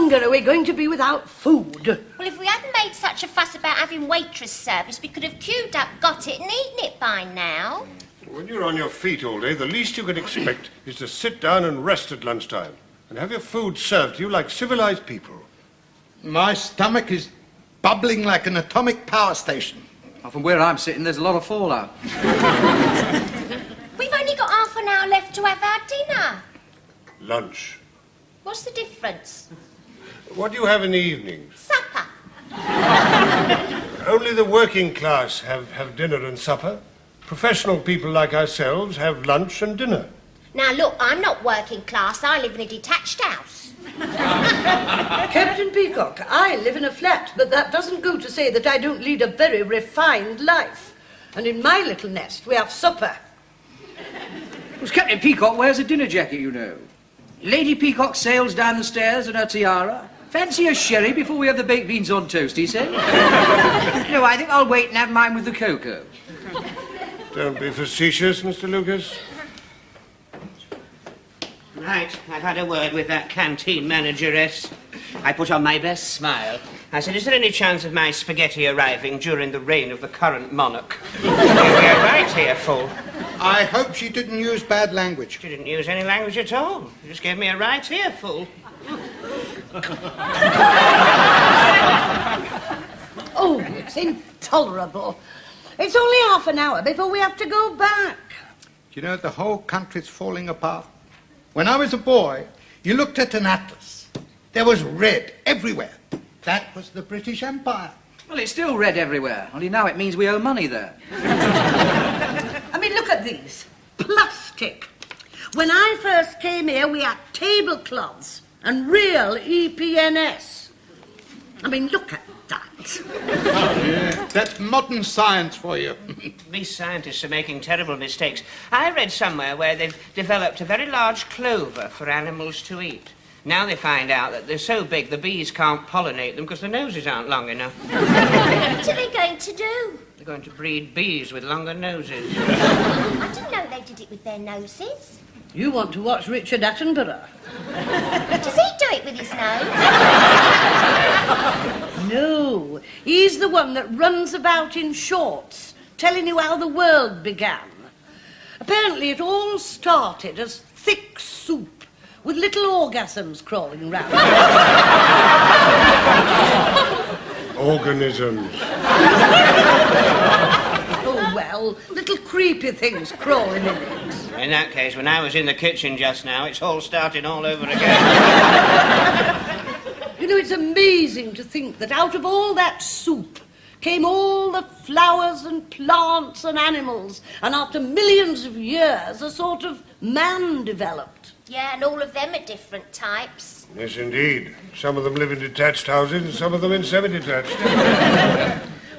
longer are we going to be without food? Well, if we hadn't made such a fuss about having waitress service, we could have queued up, got it and eaten it by now. When you're on your feet all day, the least you can expect is to sit down and rest at lunchtime and have your food served to you like civilized people. My stomach is bubbling like an atomic power station. Well, from where I'm sitting, there's a lot of fallout. We've only got half an hour left to have our dinner. Lunch. What's the difference? What do you have in the evenings? Supper. Only the working class have dinner and supper. Professional people like ourselves have lunch and dinner. Now, look, I'm not working class. I live in a detached house. Captain Peacock, I live in a flat, but that doesn't go to say that I don't lead a very refined life. And in my little nest, we have supper. Well, Captain Peacock wears a dinner jacket, you know. Lady Peacock sails down the stairs in her tiara. Fancy a sherry before we have the baked beans on toast, he said. No, I think I'll wait and have mine with the cocoa. Don't be facetious, Mr. Lucas. Right, I've had a word with that canteen manageress. I put on my best smile. I said, is there any chance of my spaghetti arriving during the reign of the current monarch? We're right here, full. I hope she didn't use bad language. She didn't use any language at all. She just gave me a right here, full. Oh, it's intolerable. It's only half an hour before we have to go back. You know, the whole country's falling apart. When I was a boy, you looked at an atlas. There was red everywhere. That was the British Empire. Well, it's still red everywhere, only now it means we owe money there. I mean, look at these. Plastic. When I first came here, we had tablecloths and real EPNS. I mean, look at that. Yeah, that's modern science for you. These scientists are making terrible mistakes. I read somewhere where they've developed a very large clover for animals to eat. Now they find out that they're so big the bees can't pollinate them because the noses aren't long enough. What are they going to do? They're going to breed bees with longer noses. I didn't know they did it with their noses. You want to watch Richard Attenborough? Does he do it with his nose? No, he's the one that runs about in shorts, telling you how the world began. Apparently it all started as thick soup with little orgasms crawling round. Organisms. Oh, well, little creepy things crawling in it. In that case, when I was in the kitchen just now, it's all starting all over again. You know, it's amazing to think that out of all that soup came all the flowers and plants and animals, and after millions of years, a sort of man developed. Yeah, and all of them are different types. Yes, indeed. Some of them live in detached houses and some of them in semi-detached.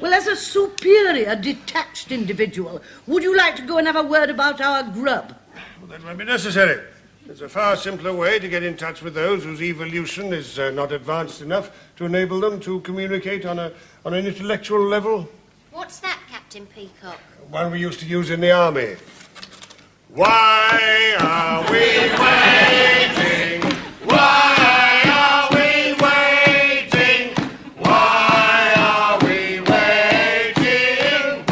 Well, as a superior, detached individual, would you like to go and have a word about our grub? Well, that won't be necessary. There's a far simpler way to get in touch with those whose evolution is not advanced enough to enable them to communicate on an intellectual level. What's that, Captain Peacock? One we used to use in the army. Why are we waiting? Why are we waiting? Why are we waiting?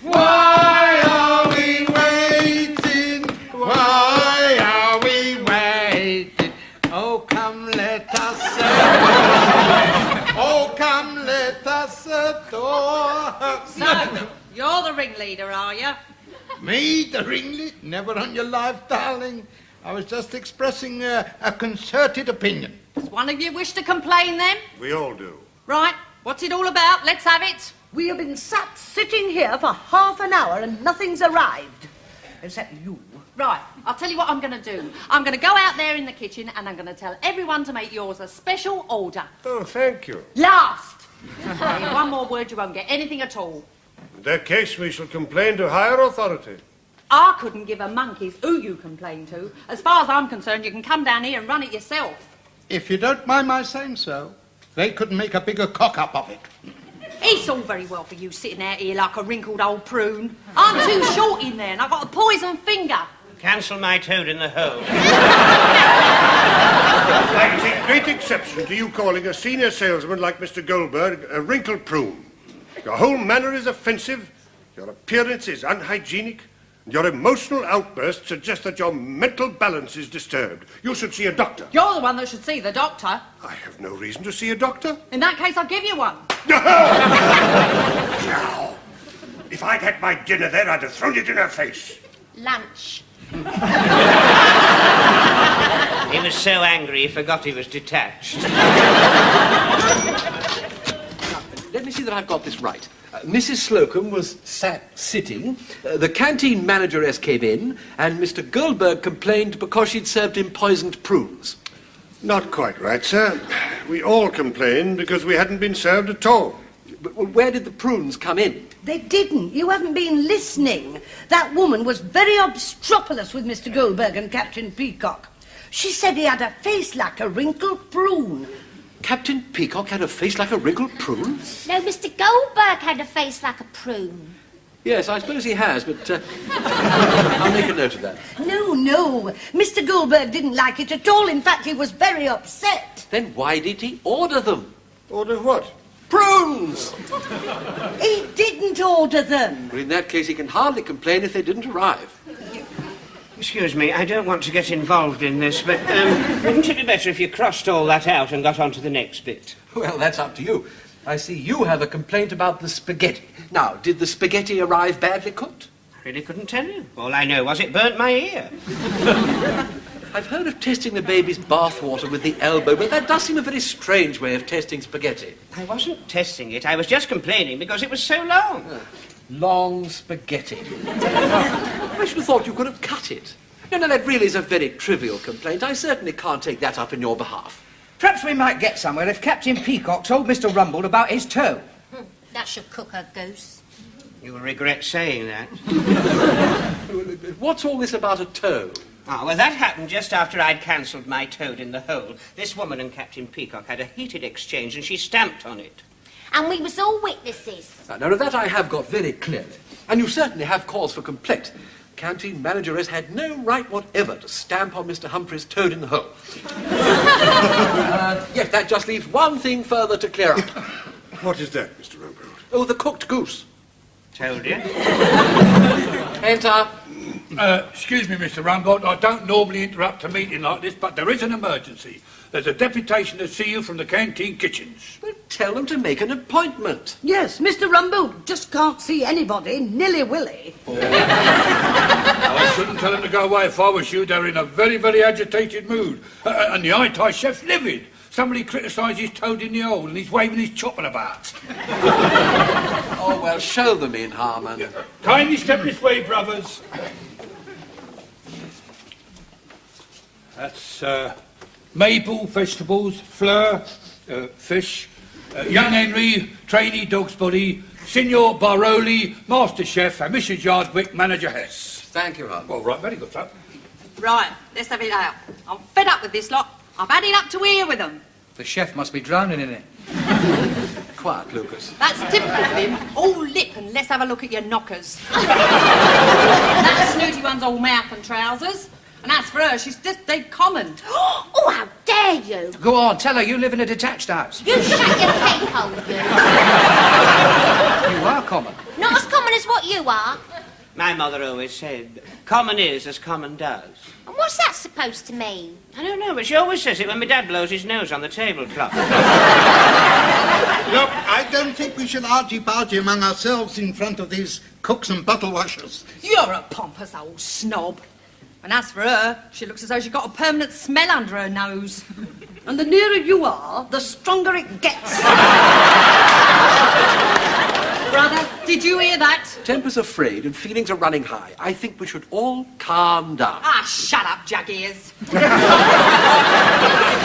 Why are we waiting? Why are we waiting? Oh, come let us oh, come let us adore. So, you're the ringleader, are you? Me, the ringleader? Never on your life, darling. I was just expressing a concerted opinion. Does one of you wish to complain, then? We all do. Right, what's it all about? Let's have it. We have been sitting here for half an hour and nothing's arrived. Except you. Right, I'll tell you what I'm going to do. I'm going to go out there in the kitchen and I'm going to tell everyone to make yours a special order. Oh, thank you. Last! One more word, you won't get anything at all. In that case, we shall complain to higher authority. I couldn't give a monkey's who you complain to. As far as I'm concerned, you can come down here and run it yourself. If you don't mind my saying so, they couldn't make a bigger cock-up of it. It's all very well for you sitting out here like a wrinkled old prune. I'm too short in there and I've got a poison finger. Cancel my toad in the hole. I take great exception to you calling a senior salesman like Mr. Goldberg a wrinkled prune. Your whole manner is offensive, your appearance is unhygienic, and your emotional outbursts suggest that your mental balance is disturbed. You should see a doctor. You're the one that should see the doctor. I have no reason to see a doctor. In that case, I'll give you one. Now, if I'd had my dinner there, I'd have thrown it in her face. Lunch. He was so angry he forgot he was detached. Let me see that I've got this right. Mrs. Slocum was sitting, the canteen manageress came in, and Mr. Goldberg complained because she'd served him poisoned prunes. Not quite right, sir. We all complained because we hadn't been served at all. But where did the prunes come in? They didn't. You haven't been listening. That woman was very obstropolous with Mr. Goldberg and Captain Peacock. She said he had a face like a wrinkled prune. Captain Peacock had a face like a wrinkled prune? No, Mr. Goldberg had a face like a prune. Yes, I suppose he has, but I'll make a note of that. No. Mr. Goldberg didn't like it at all. In fact, he was very upset. Then why did he order them? Order what? Prunes! He didn't order them. Well, in that case, he can hardly complain if they didn't arrive. Excuse me, I don't want to get involved in this, but wouldn't it be better if you crossed all that out and got on to the next bit? Well, that's up to you. I see you have a complaint about the spaghetti. Now, did the spaghetti arrive badly cooked? I really couldn't tell you. All I know was it burnt my ear. I've heard of testing the baby's bathwater with the elbow, but that does seem a very strange way of testing spaghetti. I wasn't testing it. I was just complaining because it was so long. Long spaghetti. I should have thought you could have cut it. No, that really is a very trivial complaint. I certainly can't take that up in your behalf. Perhaps we might get somewhere if Captain Peacock told Mr. Rumbold about his toe. That should cook a goose. You'll regret saying that. What's all this about a toe? Ah, well, that happened just after I'd cancelled my toad in the hole. This woman and Captain Peacock had a heated exchange and she stamped on it. And we was all witnesses. Now, that I have got very clearly. And you certainly have cause for complaint. Canteen manageress had no right whatever to stamp on Mr. Humphrey's toad in the hole. Yes, that just leaves one thing further to clear up. What is that, Mr. Rumbold? Oh, the cooked goose. Told you. Enter. Excuse me, Mr. Rumbold, I don't normally interrupt a meeting like this, but there is an emergency. There's a deputation to see you from the canteen kitchens. Well, tell them to make an appointment. Yes, Mr. Rumbold just can't see anybody, nilly-willy. I shouldn't tell them to go away if I was you. They're in a very, very agitated mood. And the high-tie chef's livid. Somebody criticised his toad in the hole and he's waving his chopper about. Oh, well, show them in, Harmon. Yeah. Kindly step this way, brothers. That's maple, vegetables, fleur, fish, young Henry, trainee dog's body, Signor Baroli, master chef, and Mrs. Yardwick, manager Hess. Thank you, Harmon. Well, right, very good, sir. Right, let's have it out. I'm fed up with this lot. I've had it up to here with them. The chef must be drowning in it. Quiet, Lucas. That's typical of him. All lip and let's have a look at your knockers. That snooty one's all mouth and trousers. And as for her, she's just dead common. Oh, how dare you! Go on, tell her you live in a detached house. You shut your cake hole, you. You are common. Not as common as what you are. My mother always said, common is as common does. And what's that supposed to mean? I don't know, but she always says it when my dad blows his nose on the tablecloth. Look, I don't think we should argy-bargy among ourselves in front of these cooks and bottle washers. You're a pompous old snob. And as for her, she looks as though she's got a permanent smell under her nose. And the nearer you are, the stronger it gets. Brother, did you hear that? Temper's are frayed and feelings are running high. I think we should all calm down. Ah, shut up, jug-ears.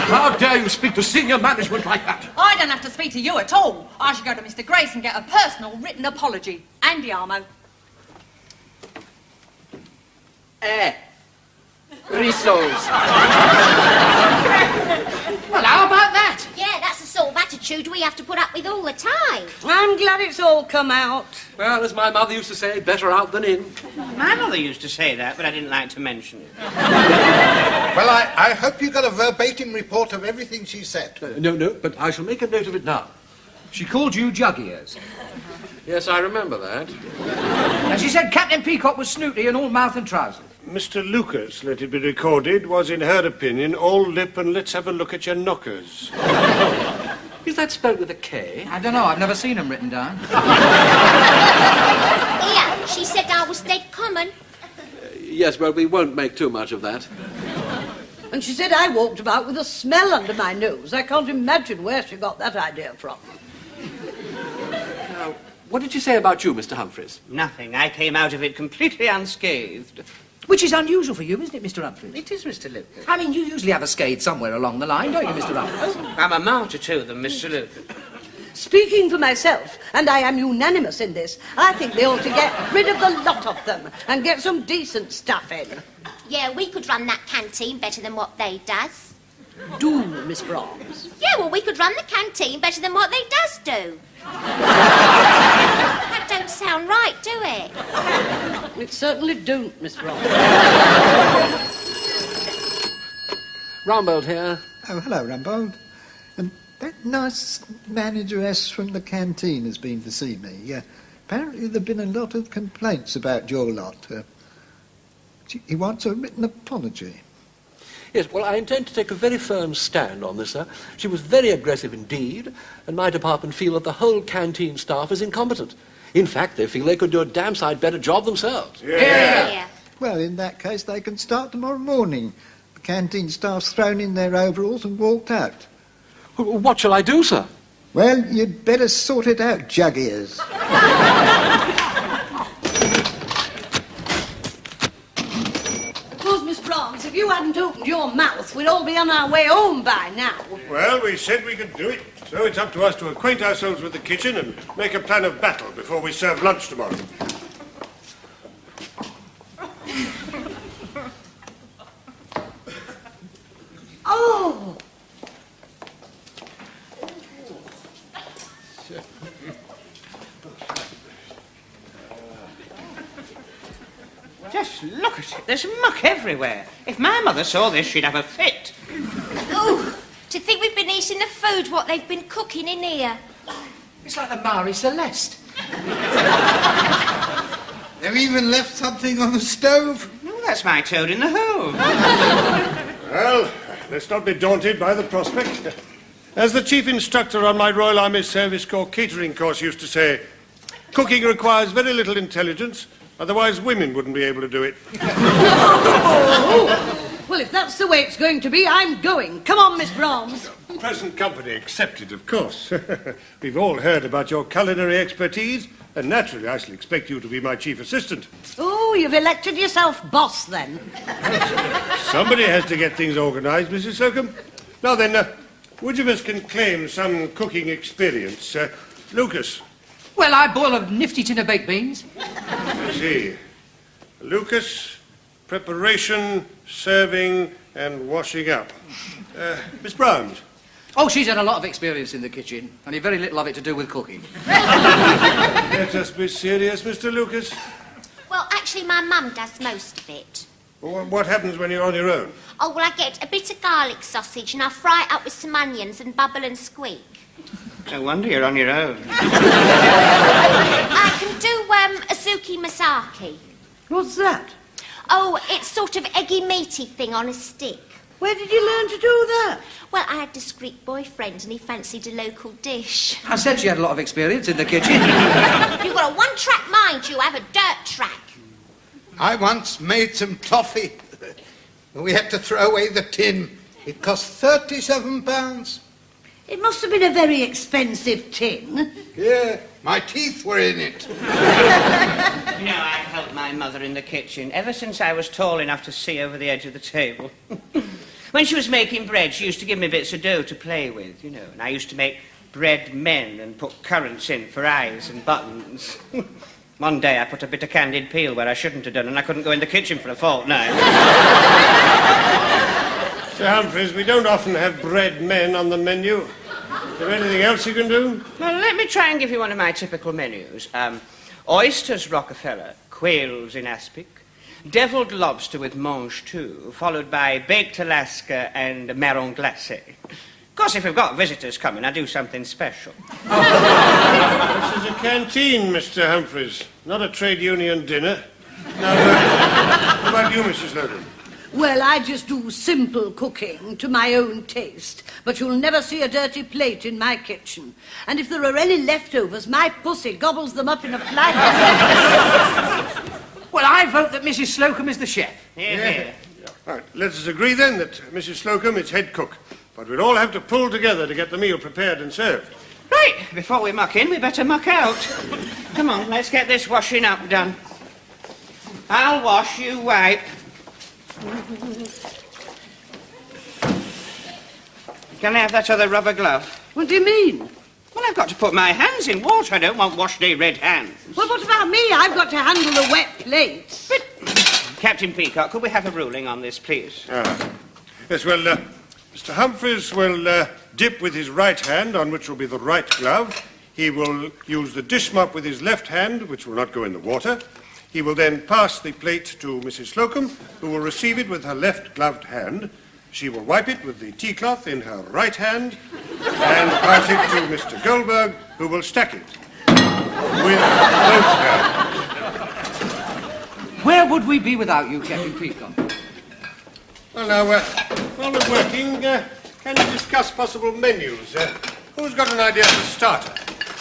How dare you speak to senior management like that? I don't have to speak to you at all. I should go to Mr. Grace and get a personal written apology. Andy Armo. Rissoles. Well, how about that? Yeah, that's the the sort of attitude we have to put up with all the time. I'm glad it's all come out. Well, as my mother used to say, better out than in. My mother used to say that, but I didn't like to mention it. Well, I hope you got a verbatim report of everything she said. No, but I shall make a note of it now. She called you jug ears. Yes, I remember that. And she said Captain Peacock was snooty and all mouth and trousers. Mr. Lucas, let it be recorded, was in her opinion all lip and let's have a look at your knockers. Is that spelled with a K? I don't know, I've never seen them written down. Here, she said I was dead common. Yes, well, we won't make too much of that. And she said I walked about with a smell under my nose. I can't imagine where she got that idea from. Now, what did she say about you, Mr. Humphreys? Nothing. I came out of it completely unscathed. Which is unusual for you, isn't it, Mr. Humphreys? It is, Mr. Lucas. I mean, you usually have a scathe somewhere along the line, don't you, Mr. Humphreys? I'm a martyr to them, Mr. Lucas. Speaking for myself, and I am unanimous in this, I think they ought to get rid of the lot of them and get some decent stuff in. Yeah, we could run that canteen better than what they does. Do, Miss Brahms. Yeah, well, we could run the canteen better than what they does do. That don't sound right, do it? It certainly don't, Miss Brahms. Rumbold here. Oh, hello, Rumbold. That nice manageress from the canteen has been to see me. Apparently there have been a lot of complaints about your lot. He wants a written apology. Yes, well, I intend to take a very firm stand on this, sir. She was very aggressive indeed, and my department feel that the whole canteen staff is incompetent. In fact, they feel they could do a damn sight better job themselves. Yeah. Well, in that case, they can start tomorrow morning. The canteen staff's thrown in their overalls and walked out. What shall I do, sir? Well, you'd better sort it out, jug ears. Of course, Miss Brahms, if you hadn't opened your mouth, we'd all be on our way home by now. Well, we said we could do it, so it's up to us to acquaint ourselves with the kitchen and make a plan of battle before we serve lunch tomorrow. Oh! Just look at it. There's muck everywhere. If my mother saw this, she'd have a fit. Oh, to think we've been eating the food what they've been cooking in here. It's like the Marie Celeste. They've even left something on the stove. Oh, that's my toad in the hole. Well, let's not be daunted by the prospect. As the chief instructor on my Royal Army Service Corps catering course used to say, cooking requires very little intelligence, otherwise women wouldn't be able to do it. Well, if that's the way it's going to be, I'm going. Come on, Miss Brahms. Present company accepted, of course. We've all heard about your culinary expertise, and naturally I shall expect you to be my chief assistant. Oh, you've elected yourself boss, then. Somebody has to get things organised, Mrs. Slocum. Now then, which of us can claim some cooking experience? Lucas. Well, I boil a nifty tin of baked beans. I see. Lucas, preparation, serving, and washing up. Miss Brahms. Oh, she's had a lot of experience in the kitchen, only very little of it to do with cooking. Let us be serious, Mr. Lucas. Well, actually, my mum does most of it. Well, what happens when you're on your own? Oh, well, I get a bit of garlic sausage and I fry it up with some onions and bubble and squeak. No wonder you're on your own. I can do azuki masaki. What's that? Oh, it's sort of eggy meaty thing on a stick. Where did you learn to do that? Well, I had this Greek boyfriend and he fancied a local dish. I said she had a lot of experience in the kitchen. You've got a one-track mind, you have a dirt track. I once made some toffee. We had to throw away the tin. It cost £37. It must have been a very expensive tin. Yeah, my teeth were in it. You know, I've helped my mother in the kitchen ever since I was tall enough to see over the edge of the table. When she was making bread, she used to give me bits of dough to play with, you know, and I used to make bread men and put currants in for eyes and buttons. One day I put a bit of candied peel where I shouldn't have done, and I couldn't go in the kitchen for a fortnight. Sir Humphreys, we don't often have bread men on the menu. Is there anything else you can do? Well, let me try and give you one of my typical menus. Oysters Rockefeller, quails in aspic, deviled lobster with mange tout, followed by baked Alaska and marron glacé. Of course, if we've got visitors coming, I do something special. This is a canteen, Mr. Humphreys, not a trade union dinner. Now, what about you, Mrs. Slocum? Well, I just do simple cooking to my own taste, but you'll never see a dirty plate in my kitchen. And if there are any leftovers, my pussy gobbles them up in a flight. Well, I vote that Mrs. Slocum is the chef. Yeah. Right, let us agree then that Mrs. Slocum is head cook, but we'll all have to pull together to get the meal prepared and served. Right, before we muck in, we better muck out. Come on, let's get this washing up done. I'll wash, you wipe. Can I have that other rubber glove? What do you mean? Well, I've got to put my hands in water. I don't want wash-day red hands. Well, what about me? I've got to handle the wet plates. But, Captain Peacock, could we have a ruling on this, please? Yes, well, Mr. Humphreys will dip with his right hand, on which will be the right glove. He will use the dish mop with his left hand, which will not go in the water. He will then pass the plate to Mrs. Slocum, who will receive it with her left gloved hand. She will wipe it with the tea cloth in her right hand and pass it to Mr. Goldberg, who will stack it with both hands. Where would we be without you, Captain Peacock? Well, now, while we're working, can you discuss possible menus? Who's got an idea for a starter?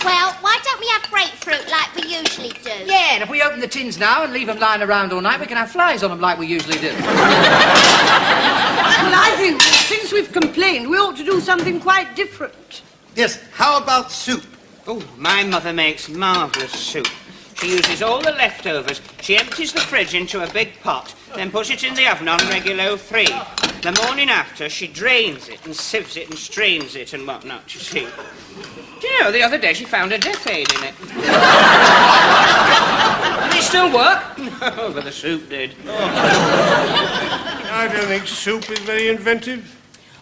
Well, why don't we have grapefruit like we usually do? Yeah, and if we open the tins now and leave them lying around all night, we can have flies on them like we usually do. Well, I think that since we've complained, we ought to do something quite different. Yes, how about soup? Oh, my mother makes marvellous soup. She uses all the leftovers. She empties the fridge into a big pot, then puts it in the oven on regulo 3. The morning after, she drains it and sieves it and strains it and whatnot, you see. Do you know, the other day she found a death aid in it. Does it still work? No, but the soup did. I don't think soup is very inventive.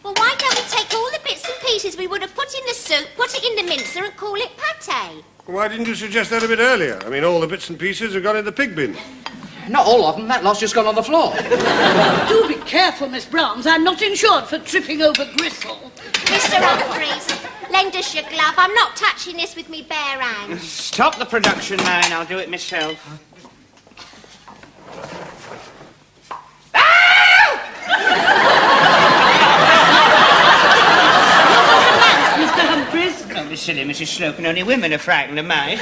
Well, why don't we take all the bits and pieces we would have put in the soup, put it in the mincer and call it pâté? Why didn't you suggest that a bit earlier? I mean, all the bits and pieces have gone in the pig bin. Not all of them. That lot's just gone on the floor. Do be careful, Miss Brahms. I'm not insured for tripping over gristle. Mr. Humphreys, lend us your glove. I'm not touching this with me bare hands. Stop the production line. I'll do it myself. Mr. Humphreys? Don't be silly, Mrs. Slocum. Only women are frightened of mice.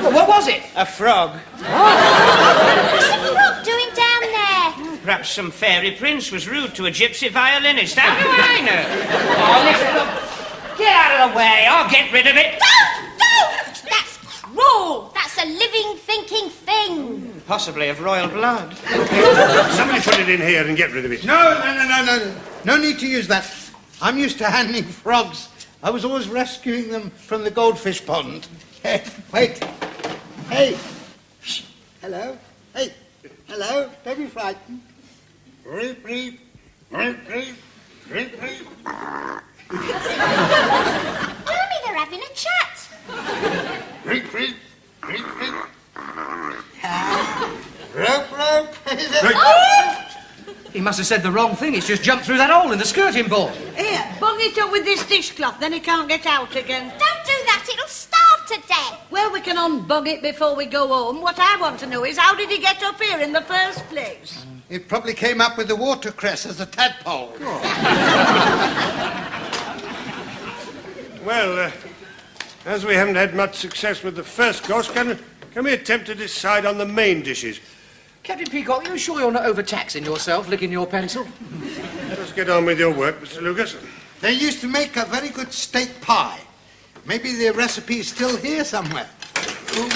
Well, what was it? A frog. What's the frog doing down there? Perhaps some fairy prince was rude to a gypsy violinist. How do I know? Oh, listen, look. Get out of the way. I'll get rid of it. Don't! That's cruel. That's a living, thinking thing. Possibly of royal blood. Somebody put it in here and get rid of it. No. No need to use that. I'm used to handling frogs. I was always rescuing them from the goldfish pond. Hey, wait. Hey. Shh. Hello. Hey. Hello. Don't be frightened. Reep, reep. Reep, reep. Reep, reep. Blimey, they're having a chat. Reep, reep. Reep, reep. Rope, rope. He must have said the wrong thing. It's just jumped through that hole in the skirting board. Here, bung it up with this dishcloth, then it can't get out again. Don't do that. It'll starve to death. Well, we can unbung it before we go home. What I want to know is, how did he get up here in the first place? It probably came up with the watercress as a tadpole. Well, as we haven't had much success with the first course, can we attempt to decide on the main dishes? Captain Peacock, you sure you're not overtaxing yourself, licking your pencil? Let's get on with your work, Mr. Lucas. They used to make a very good steak pie. Maybe the recipe's still here somewhere. Oh,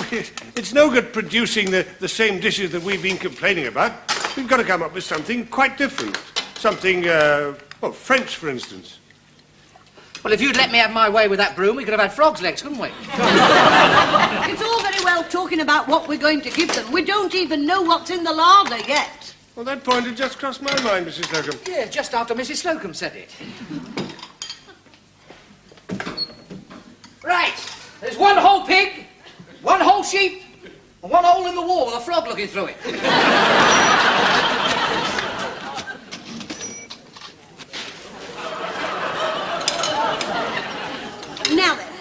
it's no good producing the same dishes that we've been complaining about. We've got to come up with something quite different. Something, well, French, for instance. Well, if you'd let me have my way with that broom, we could have had frog's legs, couldn't we? It's all very well talking about what we're going to give them. We don't even know what's in the larder yet. Well, that point had just crossed my mind, Mrs. Slocum. Yeah, just after Mrs. Slocum said it. Right, there's one whole pig, one whole sheep, and one hole in the wall with a frog looking through it. Now then,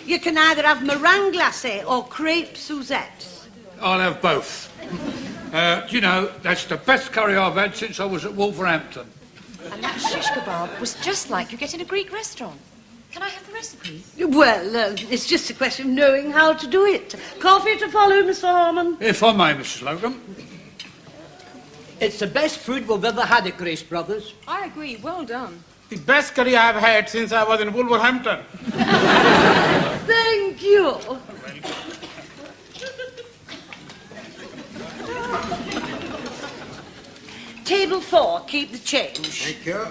you can either have meringue glacé or crepe Suzette. I'll have both. Do you know, that's the best curry I've had since I was at Wolverhampton. And that shish kebab was just like you get in a Greek restaurant. Can I have the recipe? Well, it's just a question of knowing how to do it. Coffee to follow, Mr. Harmon? If I may, Mrs. Slocum. It's the best food we've ever had at Grace Brothers. I agree. Well done. The best curry I've had since I was in Wolverhampton. Thank you. Table 4, keep the change. Thank you.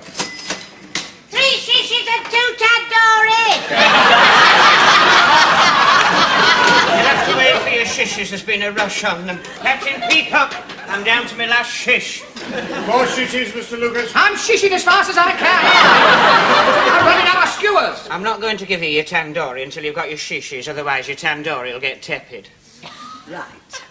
3 shishes and 2 tandoori. You'll have to wait for your shishes. There's been a rush on them. Captain Peacock, I'm down to my last shish. More shishes, Mr. Lucas. I'm shishing as fast as I can. I'm running out of skewers. I'm not going to give you your tandoori until you've got your shishes, otherwise your tandoori will get tepid. Right.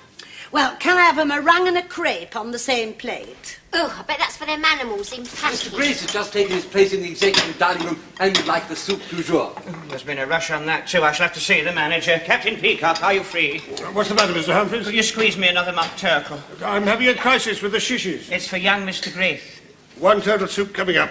Well, can I have a meringue and a crepe on the same plate? Oh, I bet that's for them animals in Mr. package. Grace has just taken his place in the executive dining room and would like the soup du jour. There's been a rush on that too. I shall have to see the manager. Captain Peacock, are you free? What's the matter, Mr. Humphries? Will you squeeze me another mock turtle? I'm having a crisis with the shishes. It's for young Mr. Grace. 1 turtle soup coming up.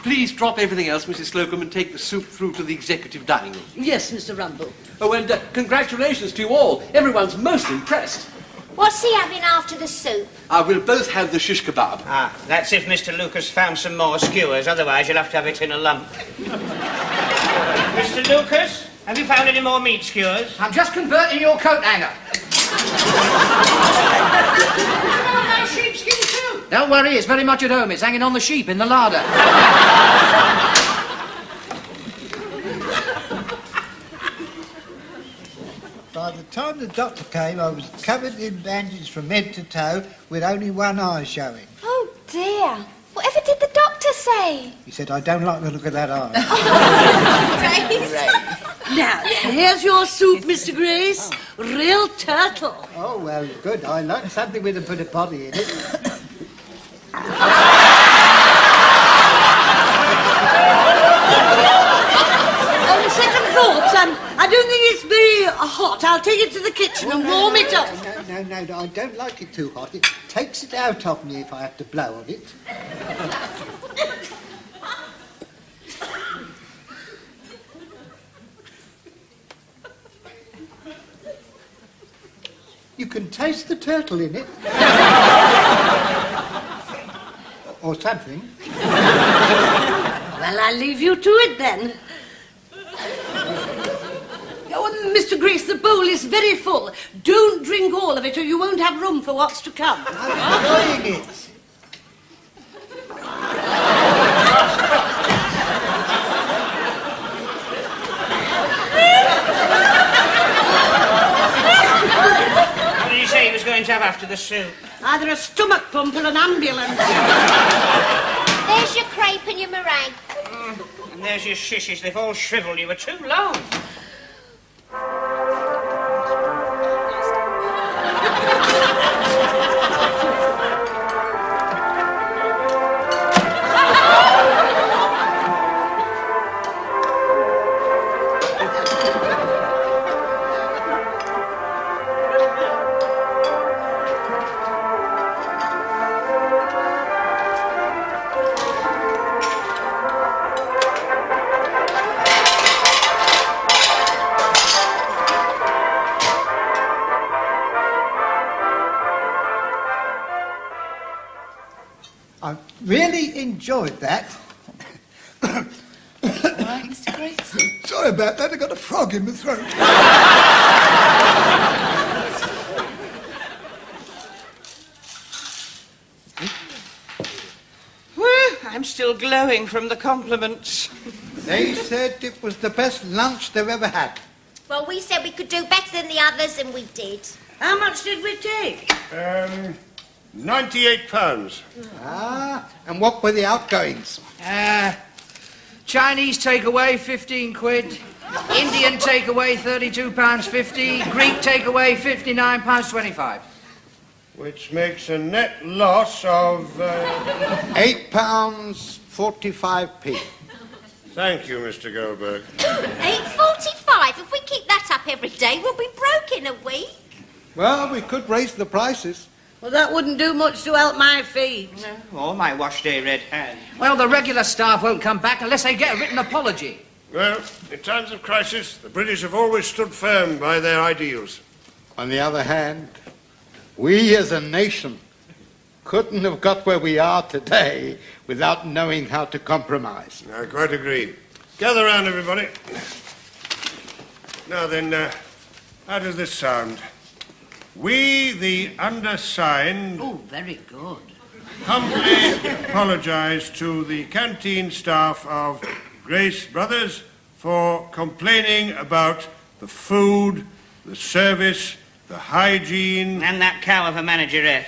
Please drop everything else, Mrs. Slocum, and take the soup through to the executive dining room. Yes, Mr. Rumble. Oh, and congratulations to you all. Everyone's most impressed. What's he having after the soup? We'll both have the shish kebab. Ah, that's if Mr. Lucas found some more skewers. Otherwise, you'll have to have it in a lump. Mr. Lucas, have you found any more meat skewers? I'm just converting your coat hanger. My sheepskin too. Don't worry, it's very much at home. It's hanging on the sheep in the larder. By the time the doctor came, I was covered in bandages from head to toe with only one eye showing. Oh, dear. Whatever did the doctor say? He said, I don't like the look of that eye. Now, here's your soup, Mr. Grace. Real turtle. Oh, well, good. I like something with a bit of body in it. On second thoughts, I don't think it's very hot. I'll take it to the kitchen and warm it up. No, I don't like it too hot. It takes it out of me if I have to blow on it. You can taste the turtle in it. Or something. Well, I'll leave you to it then. Oh, Mr. Grace, the bowl is very full. Don't drink all of it or you won't have room for what's to come. I'm enjoying it. What did he say he was going to have after the soup? Either a stomach pump or an ambulance. There's your crepe and your meringue. And there's your shishes. They've all shriveled. You were too long. I really enjoyed that. All right, Mr. Grace? Sorry about that, I got a frog in my throat. Well, I'm still glowing from the compliments. They said it was the best lunch they've ever had. Well, we said we could do better than the others, and we did. How much did we take? £98. Ah, and what were the outgoings? Chinese takeaway, 15 quid. Indian takeaway, £32.50. Greek takeaway, £59.25. Which makes a net loss of... £8.45p. Thank you, Mr. Goldberg. 8.45. If we keep that up every day, we'll be broke in a week. Well, we could raise the prices. Well, that wouldn't do much to help my feet. Or my wash-day red hand. Well, the regular staff won't come back unless they get a written apology. Well, in times of crisis, the British have always stood firm by their ideals. On the other hand, we as a nation couldn't have got where we are today without knowing how to compromise. I quite agree. Gather round, everybody. Now then, how does this sound? We, the undersigned... Oh, very good. Humbly apologise to the canteen staff of Grace Brothers for complaining about the food, the service, the hygiene... And that cow of a manageress.